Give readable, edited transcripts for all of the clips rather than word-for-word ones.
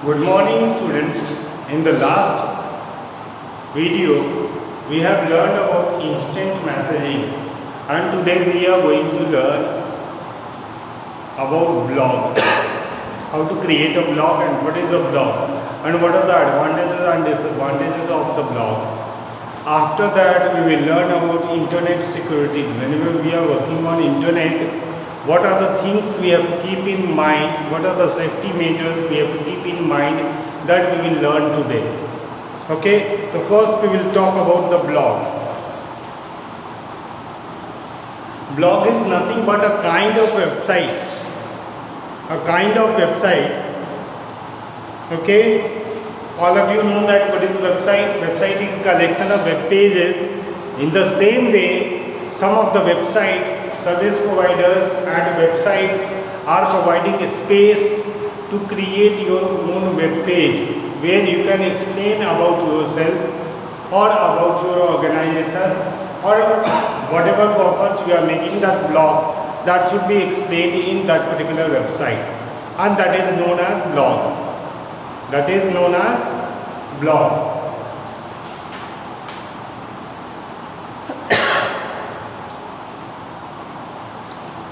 Good morning, students. In the last video, we have learned about instant messaging, and today we are going to learn about blog. How to create a blog and what is a blog, and what are the advantages and disadvantages of the blog. After that, we will learn about internet securities. Whenever we are working on internet, what are the things we have to keep in mind, what are the safety measures we have to keep in mind, that we will learn today. Okay, so first we will talk about the blog. Blog is nothing but a kind of website. Okay, all of you know that what is website. Website is a collection of web pages. In the same way, some of the website service providers and websites are providing a space to create your own web page where you can explain about yourself or about your organization or whatever purpose you are making that blog, that should be explained in that particular website, and that is known as blog.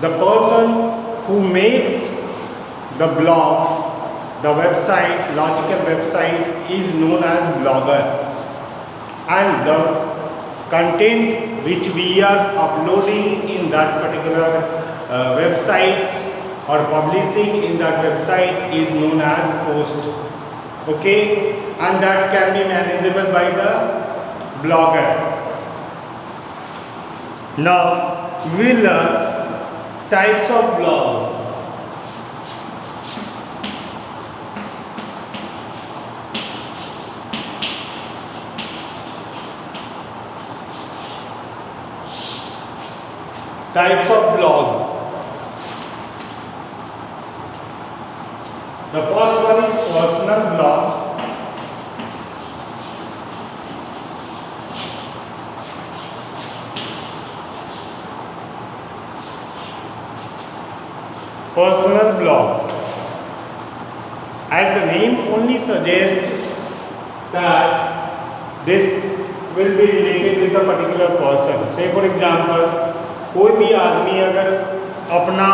The person who makes the blog, the website, logical website, is known as blogger, and the content which we are uploading in that particular website or publishing in that website is known as post. Okay, and that can be manageable by the blogger. Now we will learn types of blog. Types of blog. The first one is personal blog. Personal blog, as the name only suggests that this will be related with a particular person. Say for example, कोई भी आदमी अगर अपना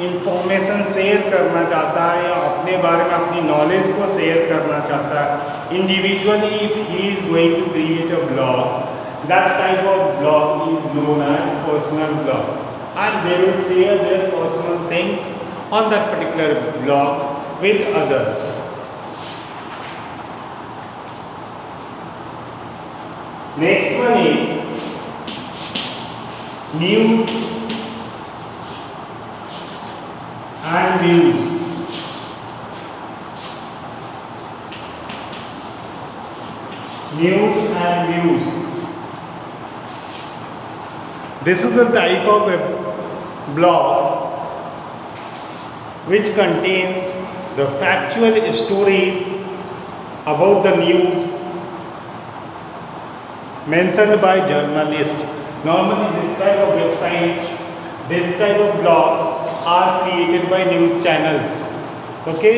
information share करना चाहता है या अपने बारे में अपनी नॉलेज को शेयर करना चाहता है individually, if he is going to create a blog, that type of blog is known as personal blog, and they will share their personal things on that particular blog with others. Next one is news and views. News and views. This is a type of a blog which contains the factual stories about the news mentioned by journalists. Normally this type of websites, this type of blogs are created by news channels. Okay,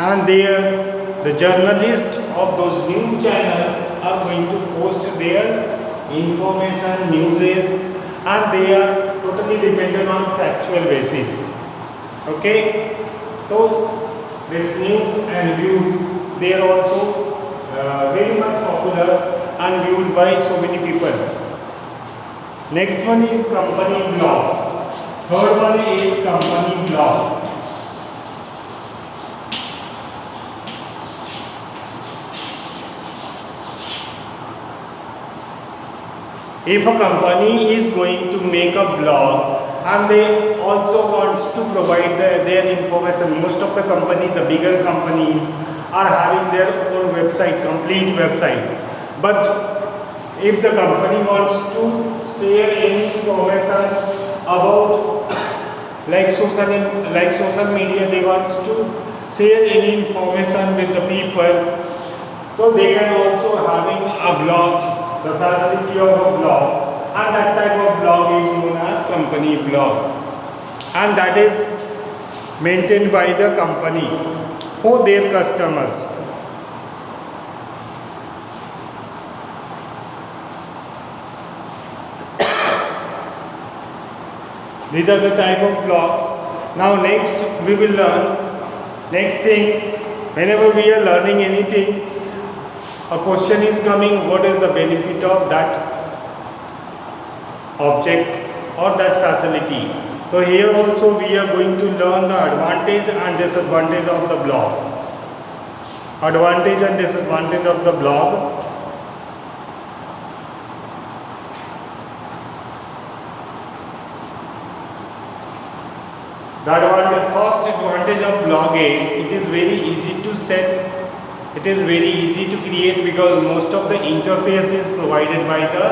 and there the journalists of those news channels are going to post their information, newses, and they are totally dependent on factual basis. Okay, so this news and views, they are also very much popular and viewed by so many people. Next one is company blog. Third one is company blog. If a company is going to make a blog and they also wants to provide their information, most of the companies, the bigger companies, are having their own website, complete website. But if the company wants to share any information about like social media, they want to share any information with the people, so they can also having a blog, the facility of a blog, and that type of blog is known as company blog, and that is maintained by the company. for their customers. These are the type of blogs. Now next we will learn, next thing, whenever we are learning anything, a question is coming, what is the benefit of that object or that facility. So here also we are going to learn the advantage and disadvantage of the blog. Advantage and disadvantage of the blog. First advantage of blogging, it is very easy to set, it is very easy to create because most of the interface is provided by the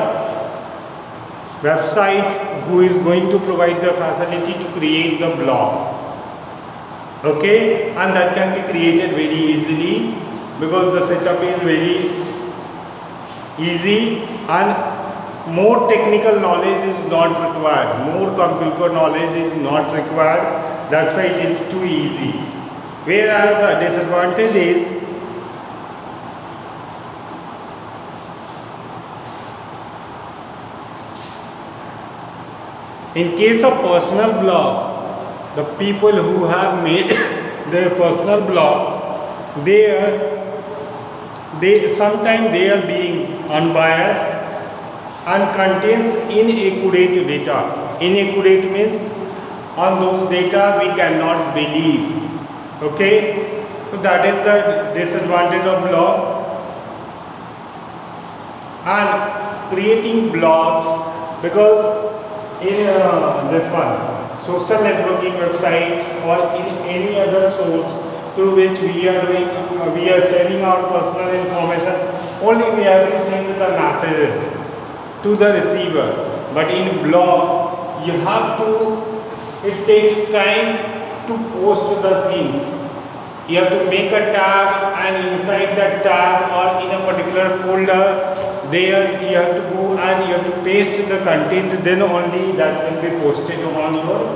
website who is going to provide the facility to create the blog. Okay, and that can be created very easily because the setup is very easy and more technical knowledge is not required, more computer knowledge is not required, that's why it is too easy. Whereas the disadvantage is in case of personal blog, the people who have made their personal blog, sometimes they are being unbiased and contains inaccurate data. Inaccurate means on those data we cannot believe. Okay, so that is the disadvantage of blog. And creating blogs, because in this one, social networking websites or in any other source through which we are sharing our personal information, only we have to send the messages to the receiver. But in blog, you have to, it takes time to post the things. You have to make a tab, and inside that tab or in a particular folder, there you have to go and you have to paste the content, then only that will be posted on your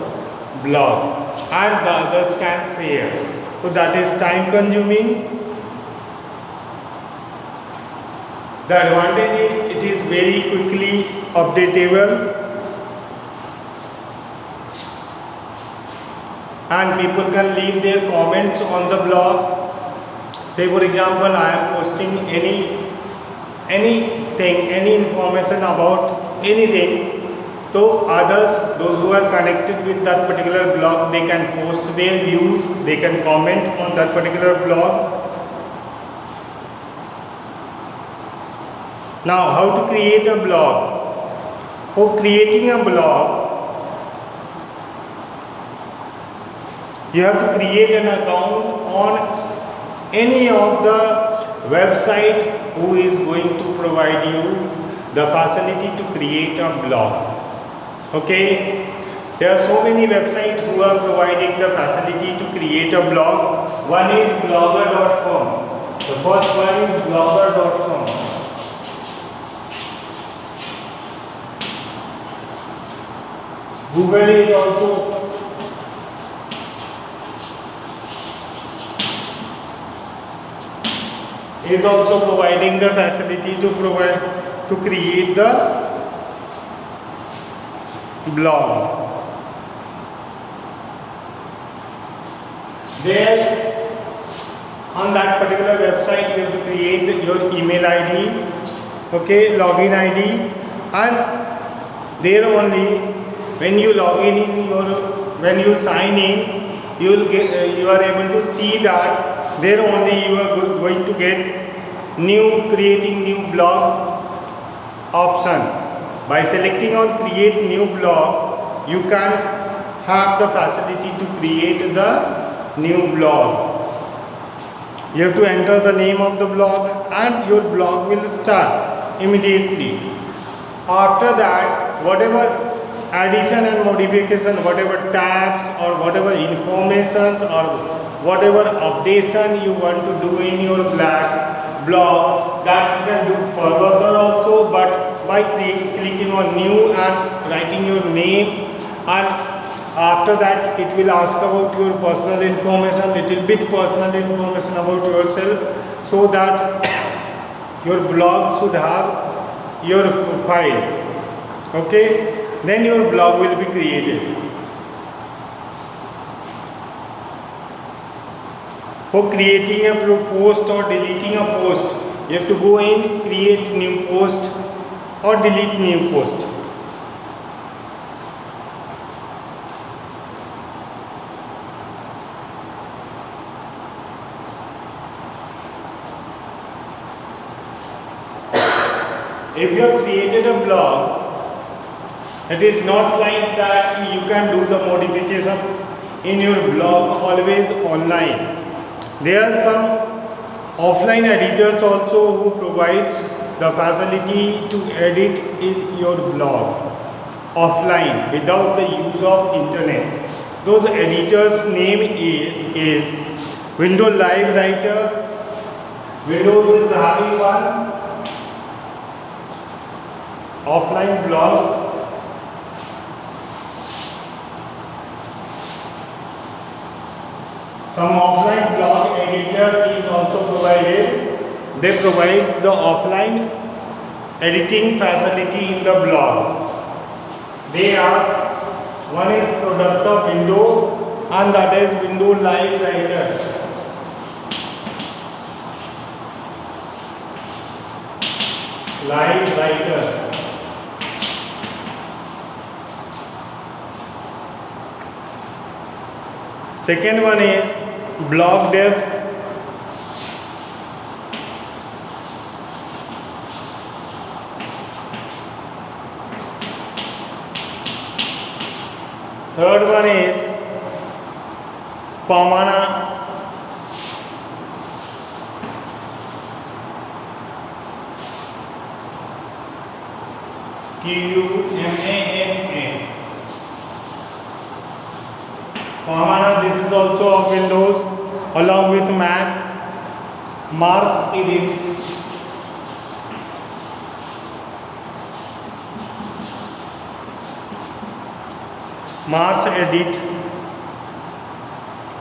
blog and the others can share. So that is time consuming. The advantage is it is very quickly updatable and people can leave their comments on the blog. Say for example, I am posting anything, any information about anything, so others, those who are connected with that particular blog, they can post their views, they can comment on that particular blog. Now, how to create a blog? For creating a blog, you have to create an account on any of the website who is going to provide you the facility to create a blog. Okay, there are so many websites who are providing the facility to create a blog. One is blogger.com. The first one is blogger.com. Google is also providing the facility to create the blog. There on that particular website you have to create your email ID, okay, login ID, and there only when you log in when you sign in, you are able to see that there only you are going to get creating new blog option. By selecting on create new blog, you can have the facility to create the new blog. You have to enter the name of the blog and your blog will start immediately. After that, whatever addition and modification, whatever tabs or whatever informations or whatever updation you want to do in your blog, that you can do further also, but by clicking on new and writing your name and After that, it will ask about your personal information, little bit personal information about yourself, so that your blog should have your file. Okay, then your blog will be created. For creating a post or deleting a post, you have to go in, create new post or delete new post. If you have created a blog, it is not like that you can do the modification in your blog always online. There are some offline editors also who provides the facility to edit in your blog offline without the use of internet. Those editors name is Windows Live Writer. Windows is having one offline blog. Some offline blog editor is also provided. They provide the offline editing facility in the blog. They are, one is product of Windows and that is Windows Live Writer. Live Writer. Second one is Blog Desk. Third one is Pamana. Qumana. Pamana, this is also of Windows along with Mac. Mars Edit. Mars Edit.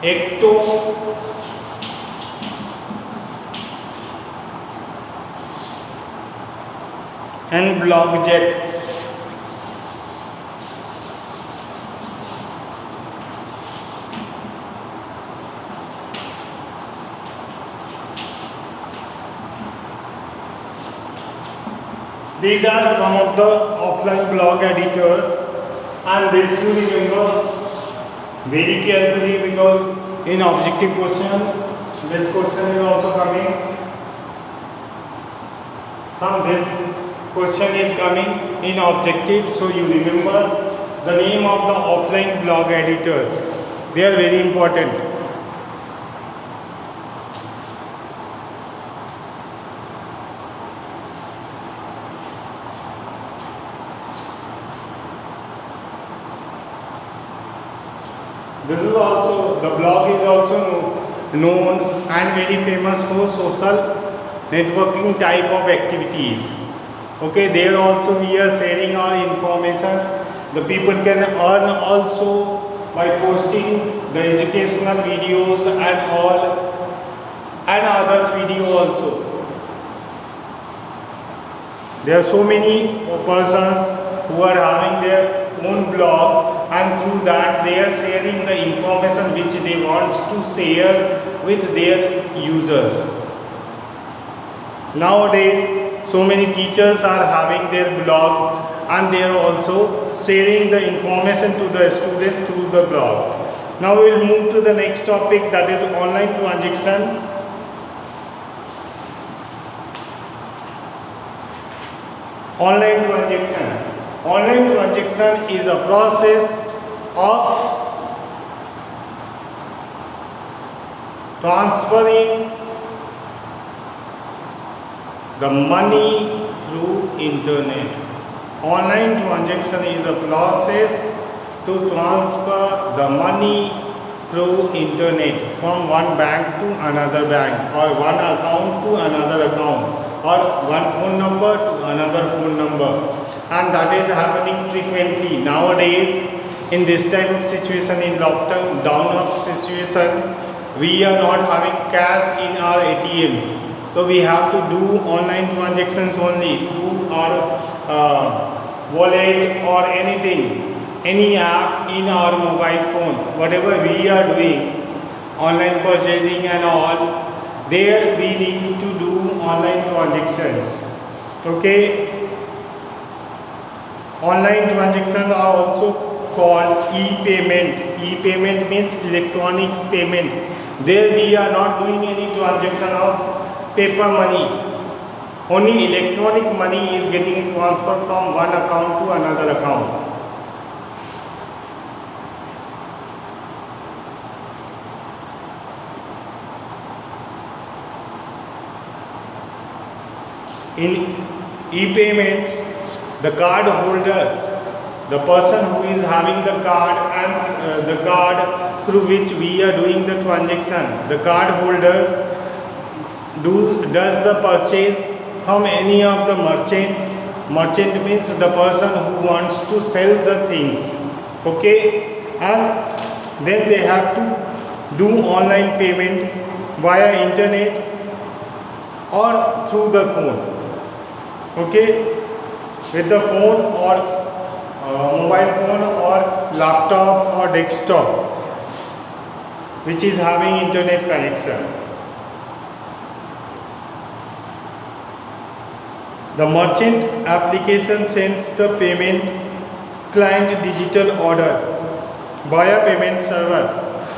Ecto. And BlogJet. These are some of the offline blog editors, and this you remember very carefully because in objective question, this question is also coming. This question is coming in objective, so you remember the name of the offline blog editors. They are very important. This is also, the blog is also known and very famous for social networking type of activities. Okay, there also we are sharing our information. The people can earn also by posting the educational videos and all and others video also. There are so many persons who are having their own blog, and through that they are sharing the information which they want to share with their users. Nowadays, so many teachers are having their blog and they are also sharing the information to the student through the blog. Now we will move to the next topic, that is online transaction. Online transaction. Online transaction is a process of transferring the money through internet. Online transaction is a process to transfer the money through internet from one bank to another bank, or one account to another account, or one phone number to another phone number, and that is happening frequently. Nowadays in this type of situation, in lockdown down of situation, we are not having cash in our ATMs, so we have to do online transactions only through our wallet or anything, any app in our mobile phone. Whatever we are doing, online purchasing and all, there we need to do online transactions. Okay, online transactions are also called e-payment. E-payment means electronics payment. There we are not doing any transaction of paper money. Only electronic money is getting transferred from one account to another account. In e-payments, the card holders, the person who is having the card and the card through which we are doing the transaction, the card holders does the purchase from any of the merchants. Merchant means the person who wants to sell the things. Okay, and then they have to do online payment via internet or through the phone. Okay, with the phone or mobile phone or laptop or desktop which is having internet connection. The merchant application sends the payment client digital order via payment server.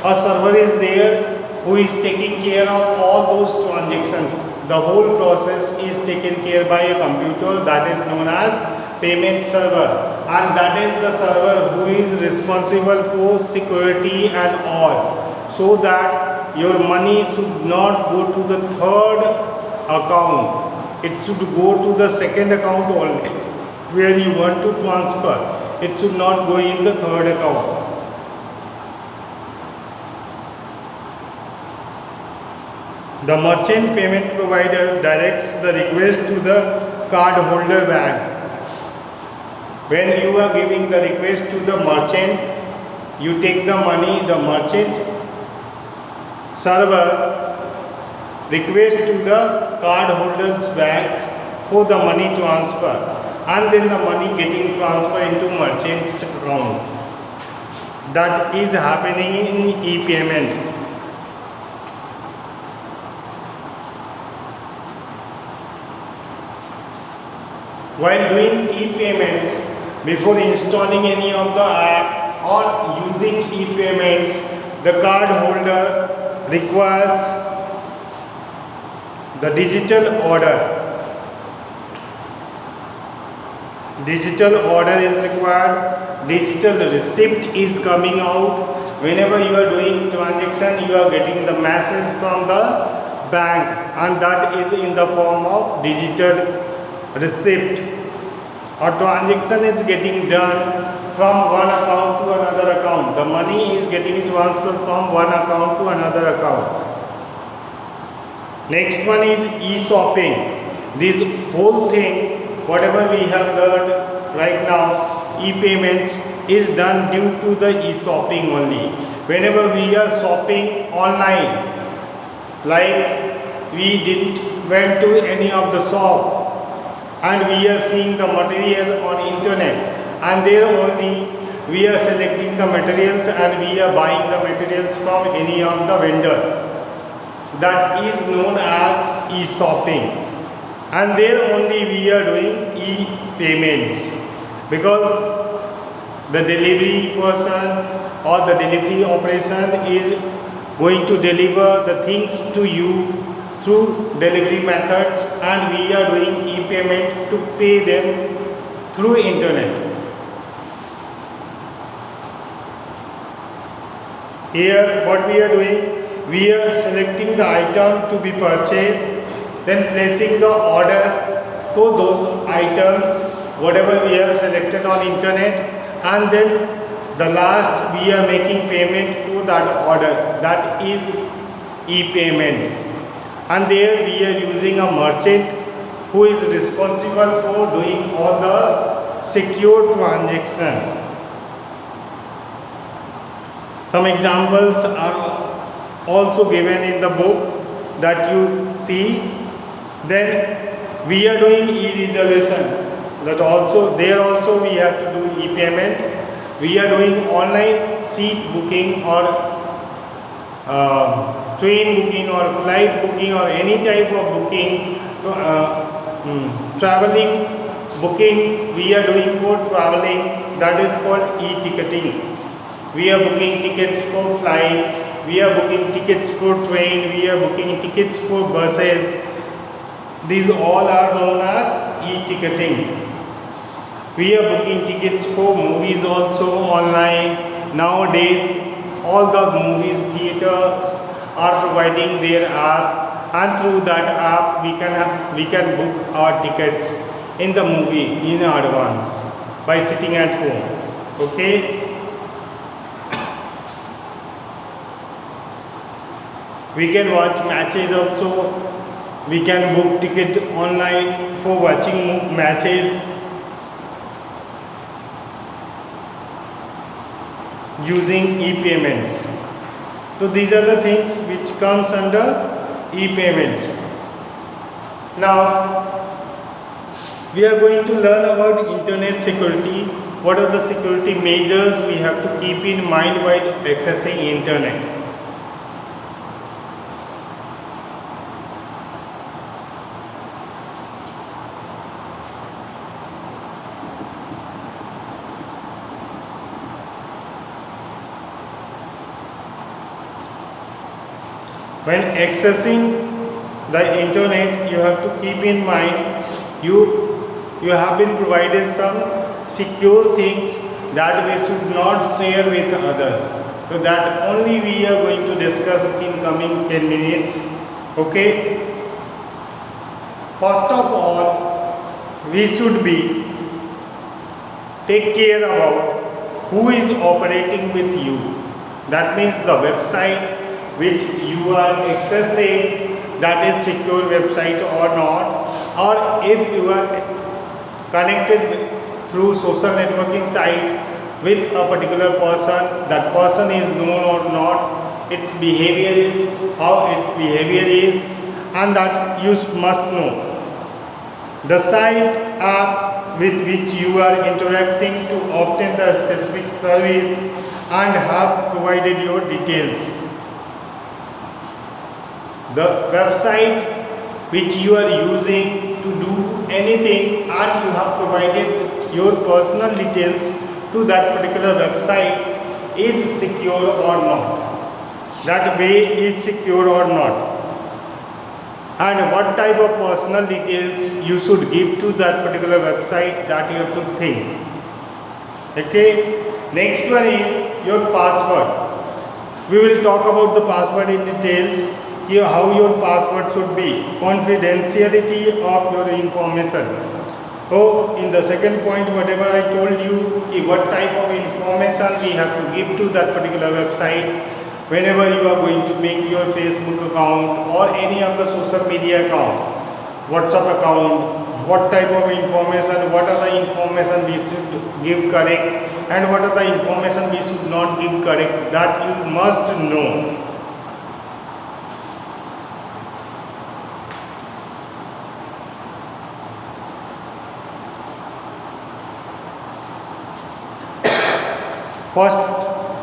A server is there who is taking care of all those transactions. The whole process is taken care by a computer, that is known as payment server, and that is the server who is responsible for security and all, so that your money should not go to the third account. It should go to the second account only where you want to transfer. It should not go in the third account. The merchant payment provider directs the request to the card holder bank. When you are giving the request to the merchant, you take the money, the merchant server request to the card holder's bank for the money transfer, and then the money getting transferred into merchant's account. That is happening in e-payment. While doing e-payments, before installing any of the app or using e-payments, the card holder requires the digital order. Digital order is required. Digital receipt is coming out. Whenever you are doing transaction, you are getting the message from the bank, and that is in the form of digital receipt. A transaction is getting done from one account to another account. The money is getting transferred from one account to another account. Next one is e-shopping. This whole thing, whatever we have learned right now, e-payments is done due to the e-shopping only. Whenever we are shopping online, like we didn't went to any of the shop, and we are seeing the material on internet, and there only we are selecting the materials and we are buying the materials from any of the vendor. That is known as e-shopping, and there only we are doing e-payments, because the delivery person or the delivery operation is going to deliver the things to you through delivery methods, and we are doing e-payment to pay them through internet. Here what we are doing, we are selecting the item to be purchased, then placing the order for those items whatever we have selected on internet, and then the last we are making payment for that order. That is e-payment. And there we are using a merchant who is responsible for doing all the secure transaction. Some examples are also given in the book that you see. Then we are doing e-reservation. That also there also we have to do e-payment. We are doing online seat booking or train booking or flight booking or any type of booking. Traveling booking we are doing for traveling, that is called e-ticketing. We are booking tickets for flight, we are booking tickets for train, we are booking tickets for buses. These all are known as e-ticketing. We are booking tickets for movies also online. Nowadays all the movies theaters are providing their app, and through that app we can book our tickets in the movie in advance by sitting at home. Okay. We can watch matches also. We can book ticket online for watching matches using e-payments. So these are the things which comes under e-payments. Now we are going to learn about internet security. What are the security measures we have to keep in mind while accessing internet? When accessing the internet, you have to keep in mind you have been provided some secure things that we should not share with others. So that only we are going to discuss in coming 10 minutes. Okay. First of all, we should take care about who is operating with you. That means the website which you are accessing, that is secure website or not, or if you are connected through social networking site with a particular person, that person is known or not, its behavior is, how its behavior is, and that you must know. The site app with which you are interacting to obtain the specific service and have provided your details. The website which you are using to do anything and you have provided your personal details to that particular website is secure or not. That way is secure or not. And what type of personal details you should give to that particular website, that you have to think. Okay. Next one is your password. We will talk about the password in details. Here how your password should be, confidentiality of your information. So in the second point, whatever I told you, what type of information we have to give to that particular website whenever you are going to make your Facebook account or any of the social media account, WhatsApp account, what type of information, what are the information we should give correct and what are the information we should not give correct, that you must know.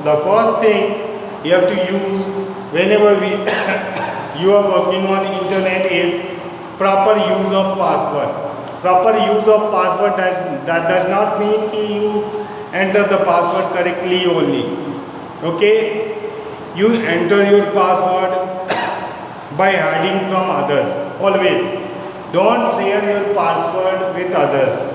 The first thing you have to use whenever you are working on internet is proper use of password. Proper use of password that does not mean that you enter the password correctly only. Okay, you enter your password by hiding from others. Always don't share your password with others.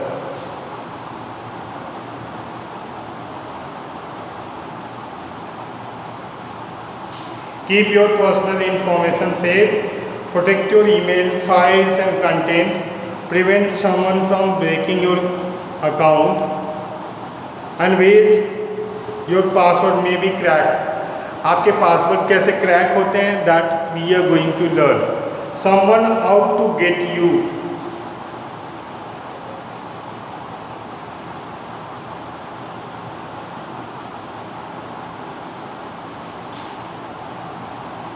Keep your personal information safe, protect your email files and content, prevent someone from breaking your account, and ways your password may be cracked. आपके password कैसे crack होते हैं, that we are going to learn. Someone out to get you.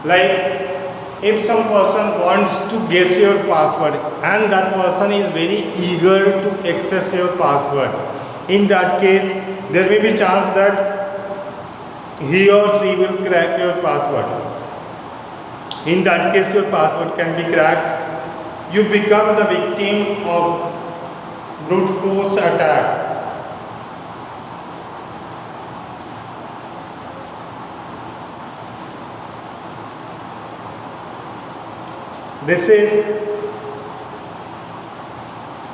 Like if some person wants to guess your password and that person is very eager to access your password, in that case there may be chance that he or she will crack your password. In that case your password can be cracked. You become the victim of brute force attack. This is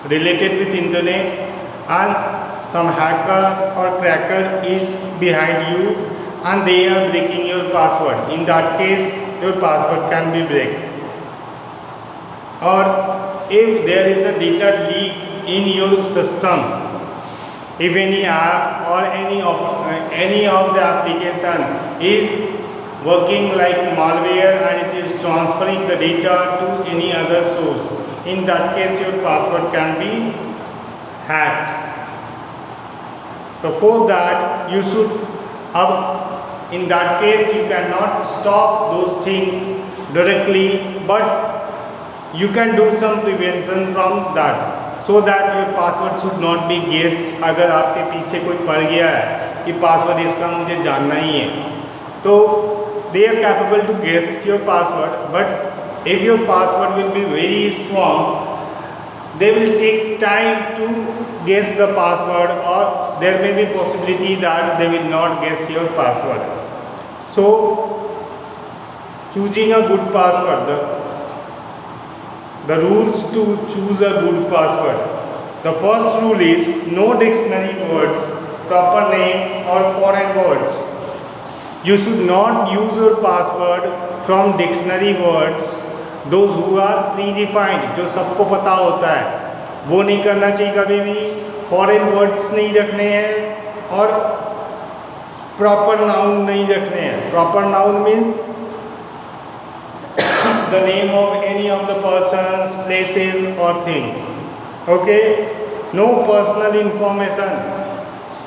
related with internet, and some hacker or cracker is behind you and they are breaking your password. In that case your password can be break. Or if there is a data leak in your system, if any app or any of the application is working like malware and it is transferring the data to any other source, in that case your password can be hacked. So for that you should in that case you cannot stop those things directly, but you can do some prevention from that, so that your password should not be guessed. अगर आपके पीछे कोई पड़ गया है कि password इसका मुझे जानना ही है, तो they are capable to guess your password, but if your password will be very strong, they will take time to guess the password, or there may be possibility that they will not guess your password. So choosing a good password, the rules to choose a good password. The first rule is no dictionary words, proper name or foreign words. You should not use your password from dictionary words, those who are predefined, जो सबको पता होता है, वो नहीं करना चाहिए कभी भी. फॉरेन वर्ड्स नहीं रखने हैं और प्रॉपर नाउन नहीं रखने हैं. Proper noun means the name of any of the persons, places or things. Okay? No personal information.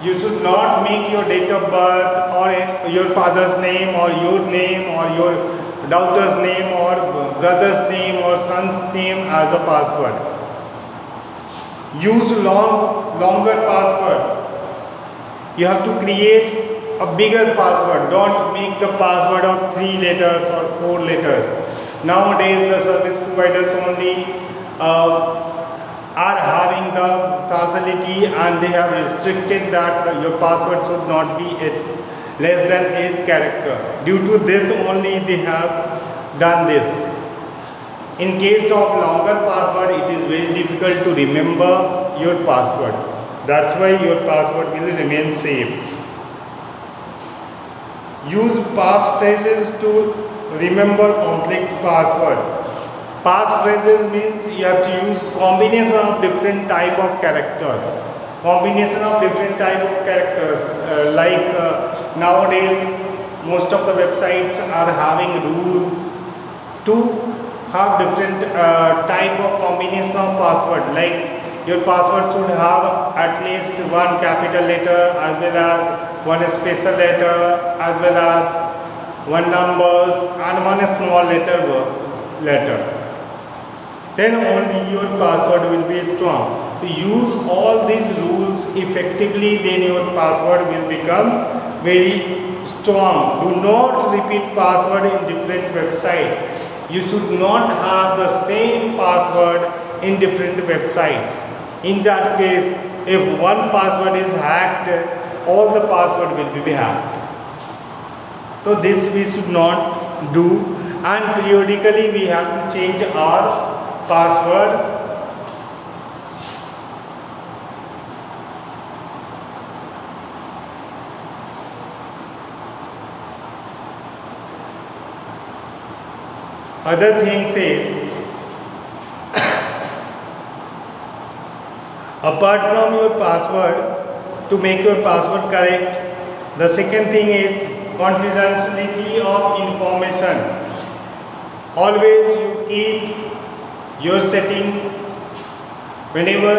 You should not make your date of birth or your father's name or your daughter's name or brother's name or son's name as a password. Use longer password. You have to create a bigger password. Don't make the password of 3 letters or 4 letters. Nowadays the service providers only are having the facility, and they have restricted that your password should not be less than 8 characters. Due to this only they have done this. In case of longer password, it is very difficult to remember your password. That's why your password will remain safe. Use passphrases to remember complex password. Passphrases means you have to use combination of different type of characters. Nowadays most of the websites are having rules to have different type of combination of password. Like your password should have at least one capital letter as well as one special letter as well as one numbers and one small letter. Then only your password will be strong. To use all these rules effectively, then your password will become very strong. Do not repeat password in different websites. You should not have the same password in different websites. In that case, if one password is hacked, all the password will be hacked. So this we should not do, and periodically we have to change our password. Other things is, apart from your password, to make your password correct, the second thing is confidentiality of information. Always you keep your setting, whenever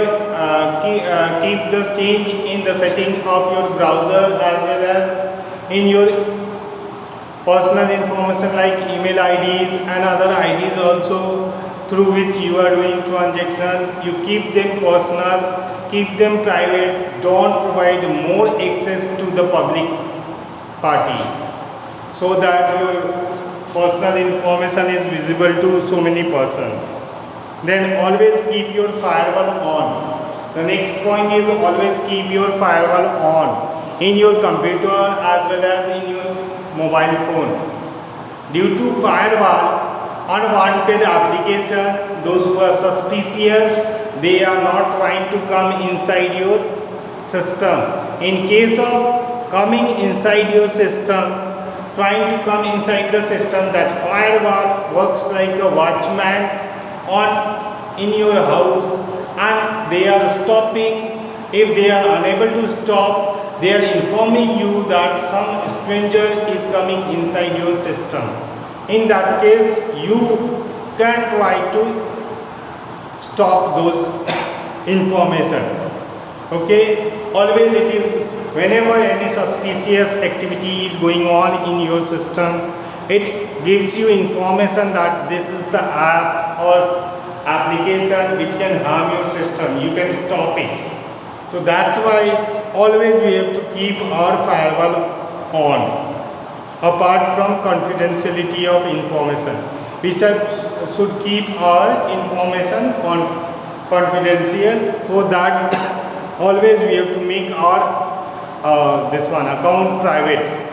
keep the change in the setting of your browser as well as in your personal information like email IDs and other IDs also through which you are doing transaction. You keep them personal, keep them private, don't provide more access to the public party so that your personal information is visible to so many persons. Then always keep your firewall on. The next point is always keep your firewall on in your computer as well as in your mobile phone. Due to firewall, unwanted application, those who are suspicious, they are not trying to come inside your system. In case of coming inside your system, trying to come inside the system, that firewall works like a watchman on in your house, and they are stopping. If they are unable to stop, they are informing you that some stranger is coming inside your system. In that case, you can try to stop those information. Okay, always it is whenever any suspicious activity is going on in your system, it gives you information that this is the app or application which can harm your system. You can stop it. So that's why always we have to keep our firewall on. Apart from confidentiality of information, we should keep our information confidential. For that, always we have to make our this one account private.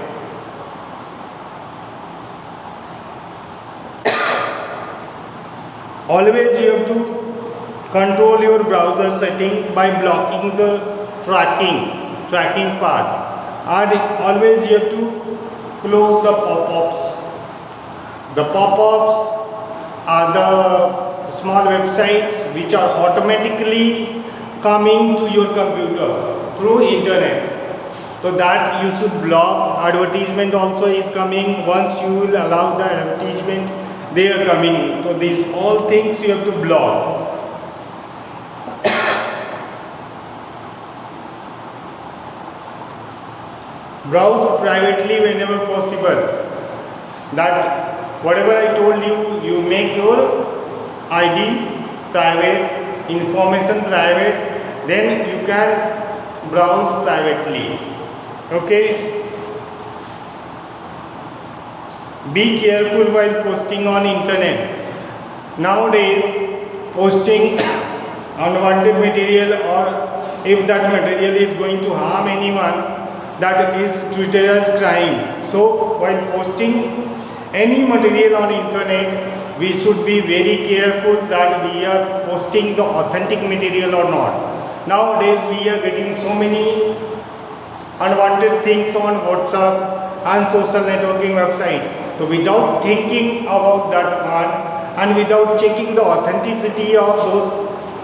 Always you have to control your browser setting by blocking the tracking part, and always you have to close the pop-ups. The pop-ups are the small websites which are automatically coming to your computer through internet. So that you should block. Advertisement also is coming. Once you will allow the advertisement, they are coming. So these all things you have to block. Browse privately whenever possible. That whatever I told you, you make your ID private, information private, then you can browse privately. Okay. Be careful while posting on internet. Nowadays, posting unwanted material, or if that material is going to harm anyone, that is treated as crime. So while posting any material on internet, we should be very careful that we are posting the authentic material or not. Nowadays we are getting so many unwanted things on WhatsApp and social networking website. So without thinking about that one and without checking the authenticity of those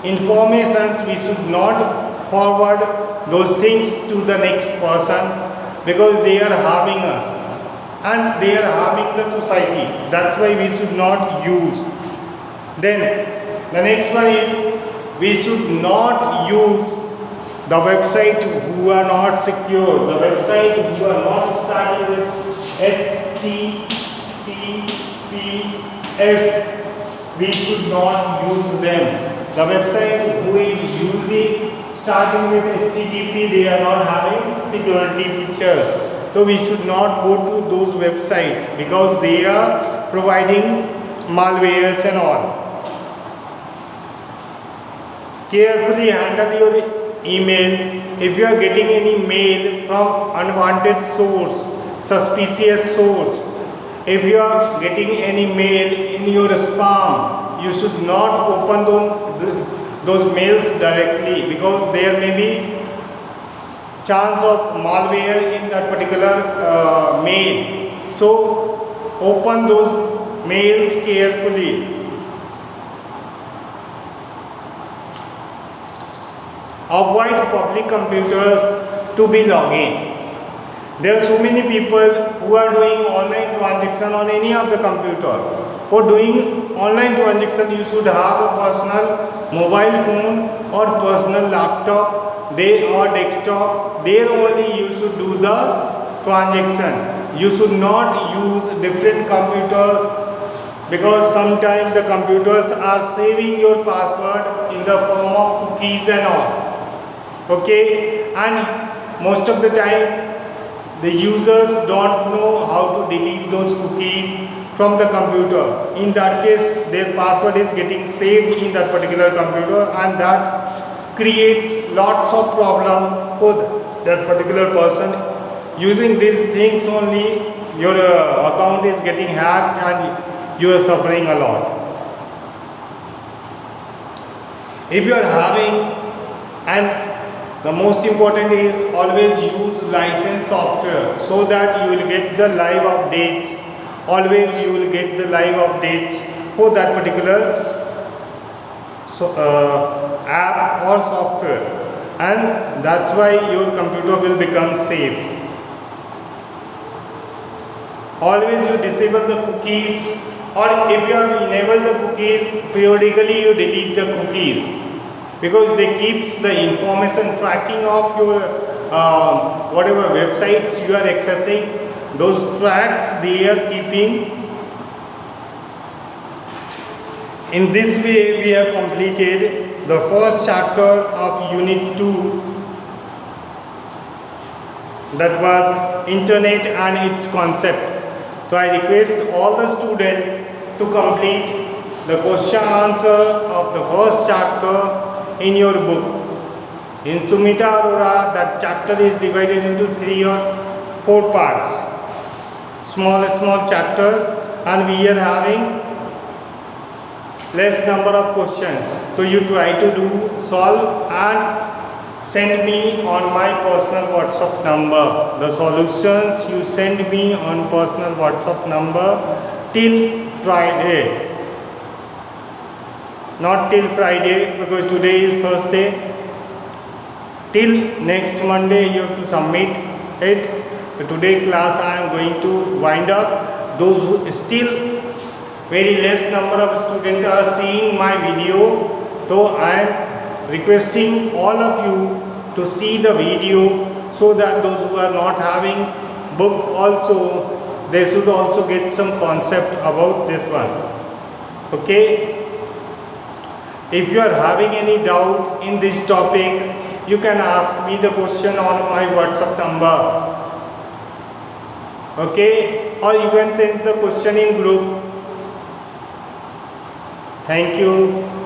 informations, we should not forward those things to the next person, because they are harming us and they are harming the society. That's why we should not use. Then the next one is we should not use the website who are not secure. The website who are not starting with HTTPS, we should not use them. The website who is using starting with HTTP, they are not having security features. So we should not go to those websites because they are providing malwares and all. Carefully handle your email. If you are getting any mail from unwanted source, suspicious source, if you are getting any mail in your spam, you should not open those mails directly, because there may be chance of malware in that particular mail. So open those mails carefully. Avoid public computers to be logged. There are so many people who are doing online transaction on any of the computer. For doing online transaction, you should have a personal mobile phone or personal laptop or desktop. There only you should do the transaction. you should not use different computers, because sometimes the computers are saving your password in the form of cookies and all. Okay, and most of the time the users don't know how to delete those cookies from the computer. In that case, their password is getting saved in that particular computer, and that creates lots of problem for that particular person. Using these things only, your account is getting hacked and you are suffering a lot. If you are having, and the most important is always use licensed software, so that you will get the live updates. Always you will get the live updates for that particular app or software, and that's why your computer will become safe. Always you disable the cookies, or if you have enabled the cookies, periodically you delete the cookies, because they keeps the information tracking of your whatever websites you are accessing. Those tracks they are keeping. In this way we have completed the first chapter of Unit 2, that was Internet and its concept. So I request all the students to complete the question answer of the first chapter in your book. In Sumita Arora, that chapter is divided into 3 or 4 parts, small chapters, and we are having less number of questions. So you try to solve and send me on my personal WhatsApp number. The solutions you send me on personal WhatsApp number till Friday. Not till Friday, because today is Thursday. Till next Monday you have to submit it. Today class I am going to wind up. Those who still very less number of students are seeing my video, so I am requesting all of you to see the video, so that those who are not having book also, they should also get some concept about this one. Okay, if you are having any doubt in this topic, you can ask me the question on my WhatsApp number. Okay, or you can send the question in group. Thank you.